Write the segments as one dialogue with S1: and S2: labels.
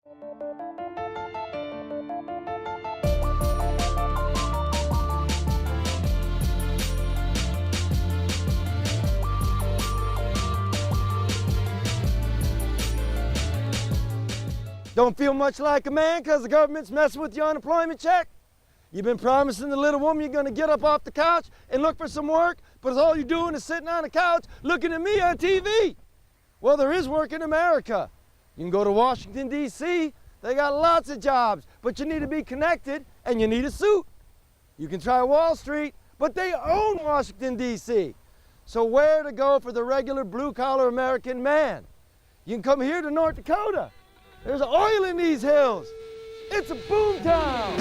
S1: Don't feel much like a man because the government's messing with your unemployment check? You've been promising the little woman you're going to get up off the couch and look for some work, but all you're doing is sitting on the couch looking at me on TV. Well, there is work in America. You can go to Washington, D.C. They got lots of jobs, but you need to be connected and you need a suit. You can try Wall Street, but they own Washington, D.C. So where to go for the regular blue-collar American man? You can come here to North Dakota. There's oil in these hills. It's a boom town.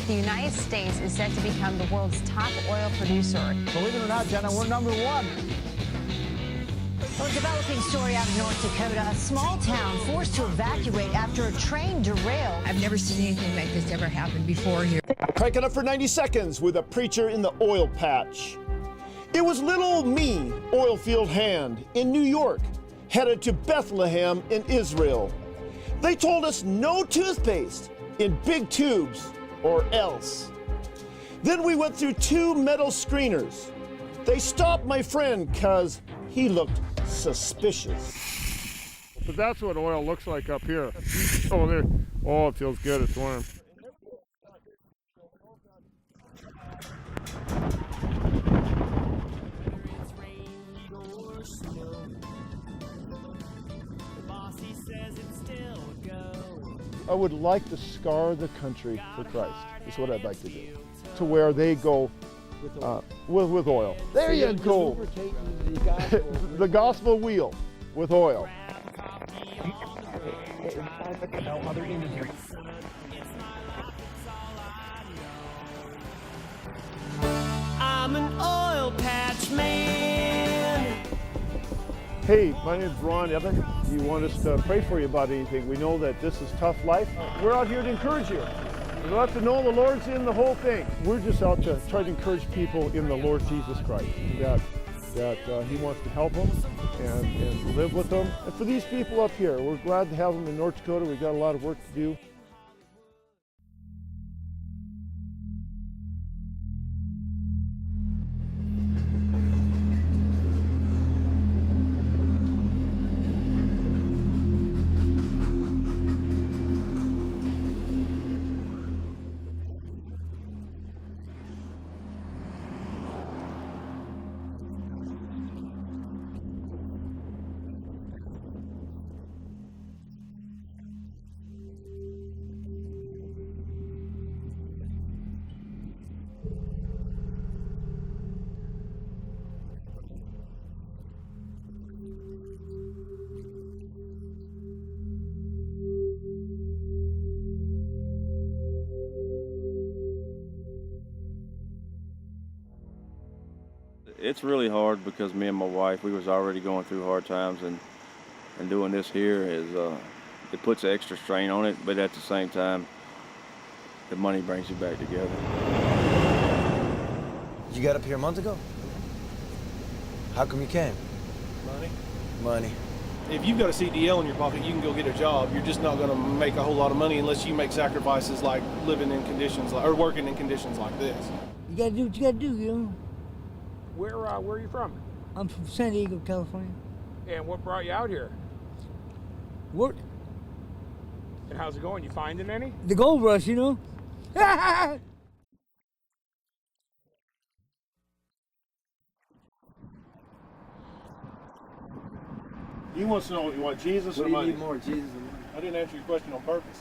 S2: The United States is set to become the world's top oil producer.
S3: Believe it or not, Jenna, we're number one.
S2: Well, a developing story out of North Dakota. A small town forced to evacuate after a train derailed.
S4: I've never seen anything like this ever happen before here.
S3: Crank it up for 90 seconds with a preacher in the oil patch. It was little old me, oilfield hand, in New York, headed to Bethlehem in Israel. They told us no toothpaste in big tubes or else. Then we went through 2 metal screeners. They stopped my friend because he looked suspicious.
S5: But that's what oil looks like up here. Oh, there. Oh, it feels good. It's warm.
S6: I would like to scar the country for Christ, is what I'd like to do, to where they go with oil. There you go. The gospel wheel with oil.
S7: I'm an oil patch man.
S6: Hey, my name's Ron Evan. You want us to pray for you about anything? We know that this is tough life. We're out here to encourage you. You have to know the Lord's in the whole thing. We're just out to try to encourage people in the Lord Jesus Christ, that He wants to help them and live with them. And for these people up here, we're glad to have them in North Dakota. We've got a lot of work to do.
S8: It's really hard because me and my wife, we was already going through hard times, and doing this here is, it puts extra strain on it, but at the same time, the money brings you back together.
S1: You got up here a month ago? How come you came?
S9: Money.
S1: Money.
S9: If you've got a CDL in your pocket, you can go get a job. You're just not going to make a whole lot of money unless you make sacrifices like living in conditions like, or working in conditions like this.
S10: You got to do what you got to do, you know.
S5: Where are you from?
S10: I'm from San Diego, California.
S5: And what brought you out here?
S10: Work.
S5: And how's it going? You finding any?
S10: The gold rush, you know.
S6: He wants to know, you want Jesus or money?
S1: You need more, Jesus or money?
S9: I didn't answer your question on purpose.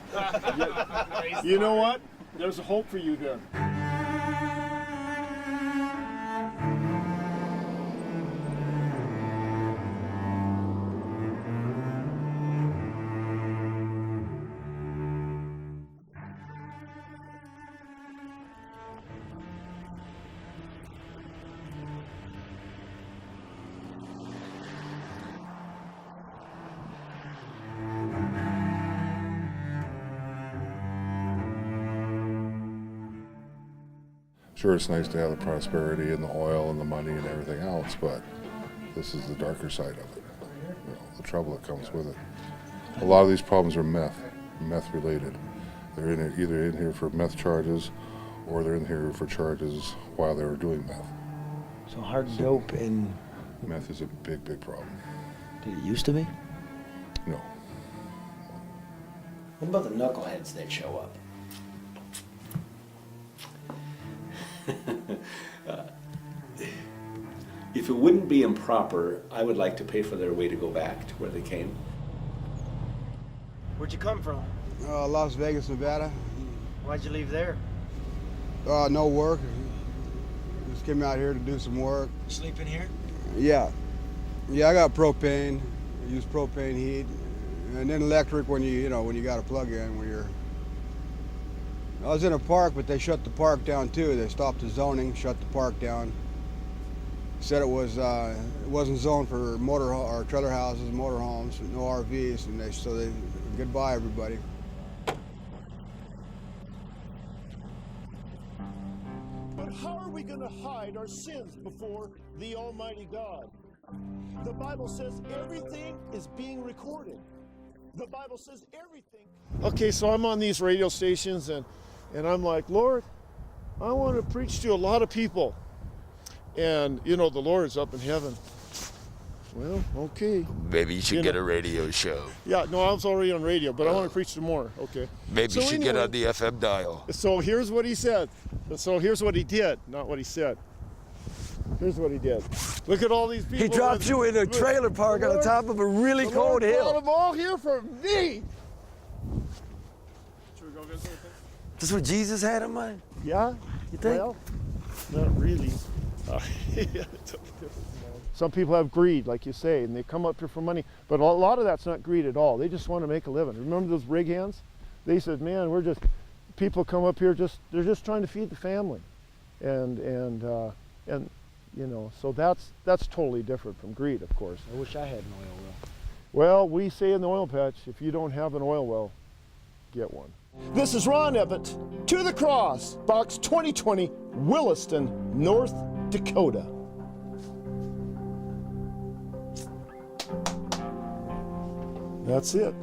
S6: You know what? There's a hope for you here.
S11: Sure, it's nice to have the prosperity and the oil and the money and everything else, but this is the darker side of it. You know, the trouble that comes with it. A lot of these problems are meth related. They're either in here for meth charges, or they're in here for charges while they were doing meth.
S1: So hard dope and
S11: meth is a big problem.
S1: Did it used to be?
S11: No.
S12: What about the knuckleheads that show up?
S13: If it wouldn't be improper, I would like to pay for their way to go back to where they came.
S1: Where'd you come from?
S14: Las Vegas, Nevada.
S1: Why'd you leave there?
S14: No work. Just came out here to do some work.
S1: Sleeping here?
S14: Yeah. Yeah, I got propane. I use propane heat. And then electric when you got a plug in when you're... I was in a park, but they shut the park down too. They stopped the zoning, shut the park down. Said it wasn't zoned for motor or trailer houses, motorhomes, no RVs, and so they goodbye everybody.
S3: But how are we going to hide our sins before the Almighty God? The Bible says everything is being recorded. The Bible says everything.
S6: Okay, so I'm on these radio stations and I'm like, Lord, I want to preach to a lot of people. And, the Lord's up in heaven. Well, okay.
S15: Maybe you should get a radio show.
S6: Yeah, no, I was already on radio, but I want to preach some more. Okay.
S15: Maybe you should get on the FM dial.
S6: So here's what he said. So here's what he did, not what he said. Here's what he did. Look at all these people.
S1: He dropped you in a trailer park on the top of a really cold hill.
S6: Brought them all here for me.
S9: Should we go visit with him?
S1: This is what Jesus had in mind?
S6: Yeah.
S1: You think?
S6: Well, not really. Some people have greed, like you say, and they come up here for money. But a lot of that's not greed at all. They just want to make a living. Remember those rig hands? They said, man, people come up here they're just trying to feed the family. And so that's totally different from greed, of course.
S1: I wish I had an oil well.
S6: Well, we say in the oil patch, if you don't have an oil well, get one.
S3: This is Ron Ebbett, To the Cross, Box 2020, Williston, North Dakota.
S6: That's it.